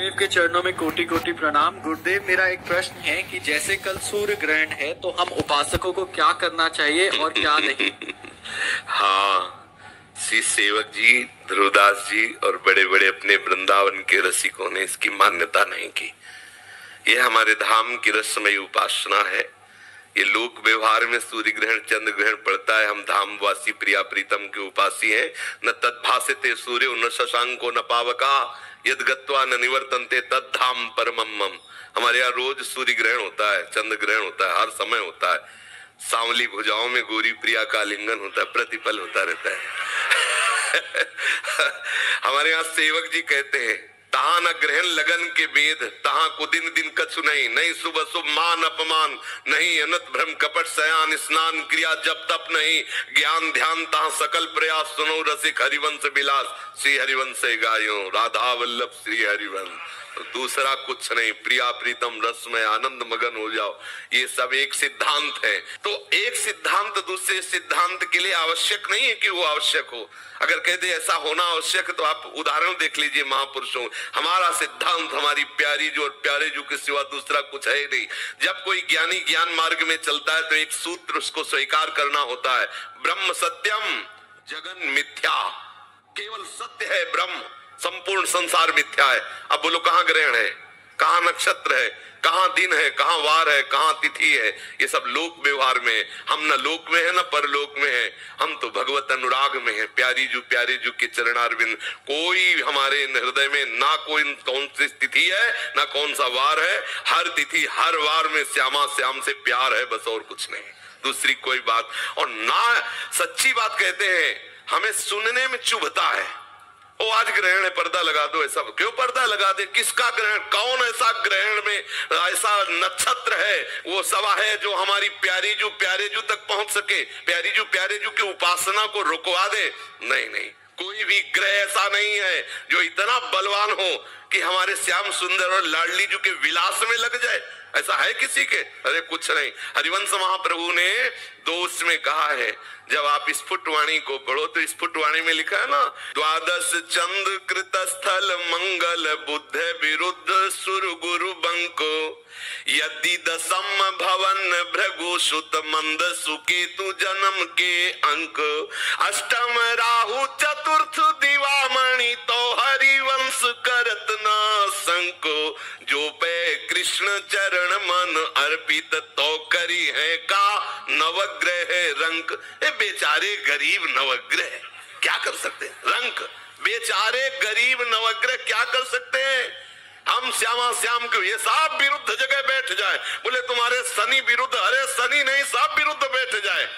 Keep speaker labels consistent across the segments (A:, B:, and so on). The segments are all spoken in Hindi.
A: गुरुदेव के चरणों में कोटि कोटि प्रणाम। गुरुदेव, मेरा एक प्रश्न है कि जैसे कल सूर्य ग्रहण है तो हम उपासकों को क्या करना चाहिए और क्या नहीं?
B: हाँ, श्री सेवक जी, ध्रुवदास जी और बड़े बड़े अपने वृंदावन के रसिकों ने इसकी मान्यता नहीं की। यह हमारे धाम की रसमयी उपासना है। ये लोक व्यवहार में सूर्य ग्रहण चंद्र ग्रहण पड़ता है। हम धामवासी प्रिया प्रीतम के उपासी हैं। न तद्भासते सूर्य न शशांको न पावका यद गत्वा न निवर्तन्ते तद धाम परमम मम। हमारे यहाँ रोज सूर्य ग्रहण होता है, चंद्र ग्रहण होता है, हर समय होता है। सांवली भुजाओं में गोरी प्रिया का लिंगन होता है, प्रतिपल होता रहता है। हमारे यहाँ सेवक जी कहते हैं, तहां न ग्रहण लगन के वेद, तहां को दिन दिन कछु नहीं, नहीं शुभ शुभ मान अपमान, नहीं अनत भ्रम कपट सयान, स्नान क्रिया जप तप नहीं, ज्ञान ध्यान तहां सकल प्रयास, सुनो रसिक हरिवंश विलास, श्री हरिवंश गायो राधा वल्लभ श्री हरिवंश। तो दूसरा कुछ नहीं, प्रिया प्रीतम रस में आनंद मगन हो जाओ। ये सब एक सिद्धांत है। तो एक सिद्धांत दूसरे सिद्धांत के लिए आवश्यक नहीं है कि वो आवश्यक हो। अगर कह दे ऐसा होना आवश्यक है तो आप उदाहरण देख लीजिए महापुरुषों। हमारा सिद्धांत हमारी प्यारी जो और प्यारे जो के सिवा दूसरा कुछ है नहीं। जब कोई ज्ञानी ज्ञान मार्ग में चलता है तो एक सूत्र उसको स्वीकार करना होता है, ब्रह्म सत्यम जगन मिथ्या। केवल सत्य है ब्रह्म, संपूर्ण संसार मिथ्या है। अब बोलो कहाँ ग्रहण है, कहाँ नक्षत्र है, कहाँ दिन है, कहाँ वार है, कहाँ तिथि है? ये सब लोक व्यवहार में। हम न लोक में है न परलोक में है, हम तो भगवत अनुराग में है। प्यारी जू के चरणारविंद। कोई हमारे हृदय में ना कोई कौन सी तिथि है ना कौन सा वार है। हर तिथि हर वार में श्यामा श्याम से प्यार है, बस और कुछ नहीं, दूसरी कोई बात। और ना सच्ची बात कहते हैं, हमें सुनने में चुभता है। ओ आज ग्रहण है, पर्दा लगा दो। ऐसा क्यों पर्दा लगा दे? किसका ग्रहण? कौन ऐसा ग्रहण में ऐसा नक्षत्र है वो सवा है जो हमारी प्यारे जू तक पहुंच सके, प्यारे जू की उपासना को रुकवा दे? नहीं नहीं, कोई भी ग्रह ऐसा नहीं है जो इतना बलवान हो कि हमारे श्याम सुंदर और लाडली जू के विलास में लग जाए। ऐसा है किसी के? अरे कुछ नहीं। हरिवंश महाप्रभु ने दोष में कहा है, जब आप स्फुटवाणी को पढ़ो तो स्फुटवाणी में लिखा है ना, द्वादश चंद्र कृत स्थल मंगल बुद्ध विरुद्ध सुर गुरु बंको यदि दशम भवन भृगु सुत मंद सुकेतु जन्म के अंक अष्टम राहु चतुर्थ दिवामणि तो हरिवंश करत न संको जो पे कृष्ण चरण मन अर्पित तो करी है का नवग्रह रंक। बेचारे गरीब नवग्रह क्या कर सकते हैं? रंक बेचारे गरीब नवग्रह क्या कर सकते हैं? हम श्यामा श्याम क्यों? ये सब विरुद्ध जगह बैठ जाए। बोले तुम्हारे शनि विरुद्ध, अरे शनि नहीं, सब विरुद्ध बैठ जाए।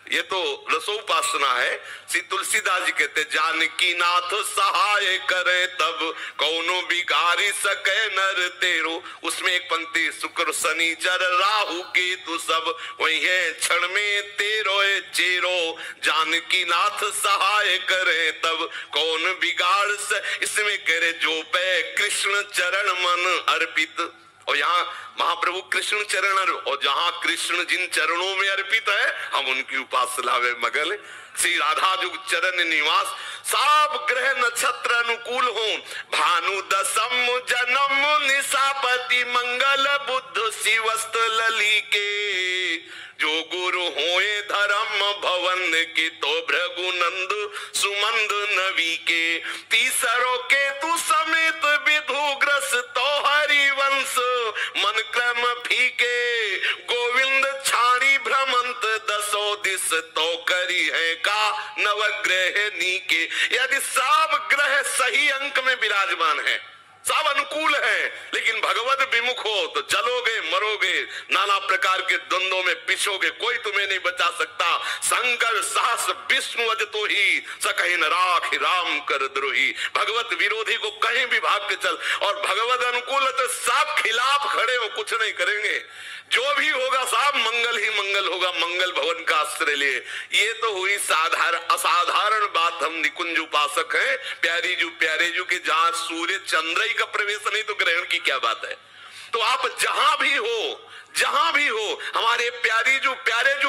B: ये तो रसोपासना है। श्री तुलसीदास जी कहते, जानकी नाथ सहाय करे तब कौनो बिगाड़ी सके नर तेरो। उसमें एक पंक्ति, शुक्र शनि चर राहु केतु सब वही है क्षण में तेरो चेरो। जानकी नाथ सहाय करे तब कौन बिगाड़ से, इसमें करे जो पे कृष्ण चरण मन अर्पित। और यहाँ महाप्रभु कृष्ण चरण, और जहाँ कृष्ण जिन चरणों में अर्पित है हम उनकी उपासना में मगन। श्री राधा जुग चरण निवास। सब ग्रह नक्षत्र अनुकूल हो, भानु दशम जन्म निशापति मंगल बुद्ध शिवस्त लली के। जो गुरु होए धर्म भवन के तो भृगुनंद सुमंद नवी के। तीसरो के तू समेत विधुग्रस तो हरिवंश मन क्रम फीके। गोविंद छाड़ी भ्रमंत दसो दिस तो करी है का नवग्रह नीके। यदि सब ग्रह सही अंक में विराजमान है, सब अनुकूल है, लेकिन भगवत विमुख हो तो जलोगे मरोगे, नाना प्रकार के द्वंद्वों में पिछोगे, कोई तुम्हें नहीं बचा सकता। शंकर सहस विष्णु अज तो ही सकहि न राखि राम कर द्रोही। भगवत विरोधी को कहीं भी भाग के चल, और भगवत अनुकूल तो सब खिलाफ खड़े हो, कुछ नहीं करेंगे। जो भी होगा सब मंगल ही मंगल होगा, मंगल भवन का आश्रय लिए। ये तो हुई असाधारण बात। हम निकुंज उपासक हैं, प्यारे जू के जहाँ सूर्य चंद्र का प्रवेश नहीं तो ग्रहण की क्या बात है? तो आप जहां भी हो हमारे प्यारे जू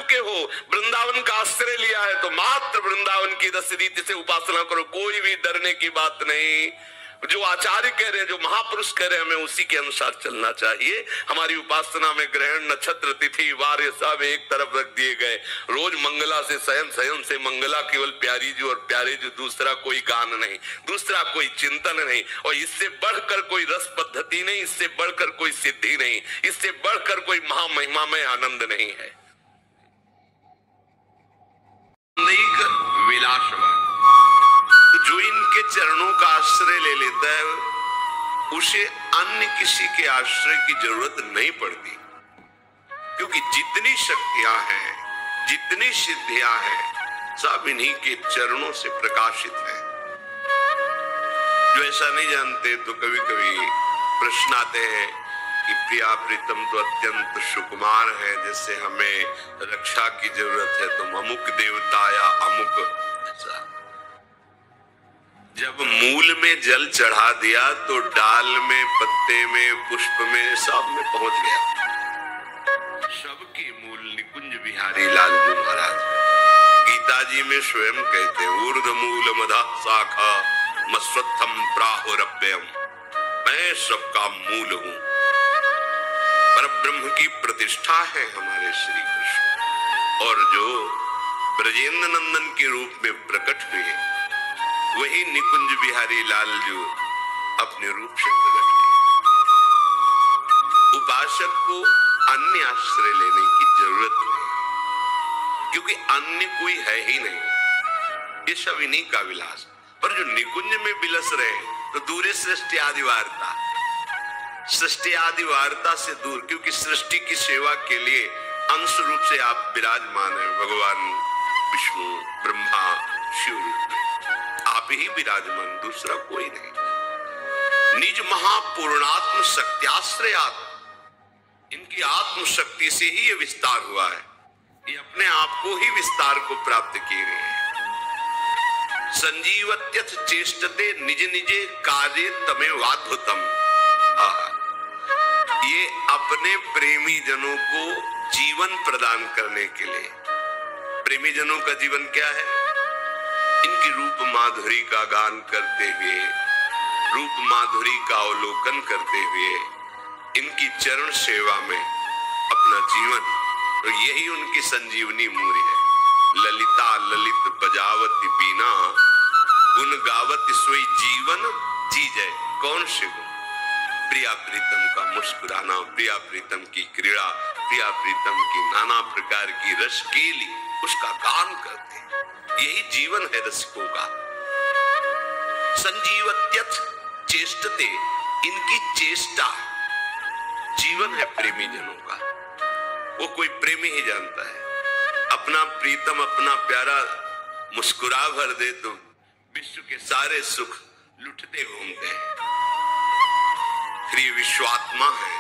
B: के हो, वृंदावन का आश्रय लिया है तो मात्र वृंदावन की रस रीति से उपासना करो, कोई भी डरने की बात नहीं। जो आचार्य कह रहे हैं, जो महापुरुष कह रहे हैं, हमें उसी के अनुसार चलना चाहिए। हमारी उपासना में ग्रहण, नक्षत्र, तिथि, वार ये सब एक तरफ रख दिए गए। रोज मंगला से शयन, शयन से मंगला, केवल प्यारी जो और प्यारे जो, दूसरा कोई गान नहीं, दूसरा कोई चिंतन नहीं, और इससे बढ़कर कोई रस पद्धति नहीं, इससे बढ़कर कोई सिद्धि नहीं, इससे बढ़कर कोई महामहिमा में आनंद नहीं है। विलासवान जो इनके चरणों का आश्रय ले लेता है, उसे अन्य किसी के आश्रय की जरूरत नहीं पड़ती, क्योंकि जितनी शक्तियां हैं, जितनी सिद्धियां हैं, सब इन्हीं के चरणों से प्रकाशित है। जो ऐसा नहीं जानते तो कभी कभी प्रश्न आते हैं कि प्रिया प्रीतम तो अत्यंत सुकुमार है, जैसे हमें रक्षा की जरूरत है, तुम अमुक देवता या अमुक। जब मूल में जल चढ़ा दिया तो डाल में, पत्ते में, पुष्प में, सब में पहुंच गया। सबके मूल निकुंज बिहारी लालजी महाराज गीता जी में स्वयं कहते हैं, ऊर्ध्व मूल मधा शाखा मस्वत्थम प्राहुरभ्यम, मैं सबका मूल हूं। परब्रह्म की प्रतिष्ठा है हमारे श्री कृष्ण, और जो ब्रजेंद्र नंदन के रूप में प्रकट हुए, वही निकुंज बिहारी लाल जो अपने रूप से प्रकट हुए। उपासक को अन्य आश्रय लेने की जरूरत नहीं, क्योंकि अन्य कोई है ही नहीं। ये सब इन्हीं का विलास। पर जो निकुंज में बिलस रहे, तो दूरे सृष्टि आदि वार्ता, सृष्टि आदि वार्ता से दूर, क्योंकि सृष्टि की सेवा के लिए अंश रूप से आप विराजमान हैं, भगवान विष्णु, ब्रह्मा, शिव रूप में आप ही विराजमान, दूसरा कोई नहीं। निज महापूर्णात्म शक्त्याश्रयात्, इनकी आत्म शक्ति से ही ये विस्तार हुआ है। ये अपने आप को ही विस्तार को प्राप्त किए गए हैं। संजीवत्यथ चेष्टते निज निजे कार्य तमे वाद्भुतम। ये अपने प्रेमी जनों को जीवन प्रदान करने के लिए, प्रेमी जनों का जीवन क्या है? इनकी रूप माधुरी का गान करते हुए, रूप माधुरी का अवलोकन करते हुए, इनकी चरण सेवा में अपना जीवन, तो यही उनकी संजीवनी मूर्य है। ललिता ललित बजावती बीना, गुण गावती सोई जीवन जीजय। कौन से गुण? प्रिया प्रीतम का मुस्कुराना, प्रिया प्रीतम की क्रीड़ा, प्रिया प्रीतम की नाना प्रकार की रसकेली, उसका गान करते हैं। यही जीवन है रसिकों का। संजीवत्यथ चेष्टते, इनकी चेष्टा जीवन है प्रेमी जनों का। वो कोई प्रेमी ही जानता है। अपना प्रीतम, अपना प्यारा मुस्कुरा भर दे तो विश्व के सारे सुख लुटते घूमते हैं। फिर ये विश्वात्मा है,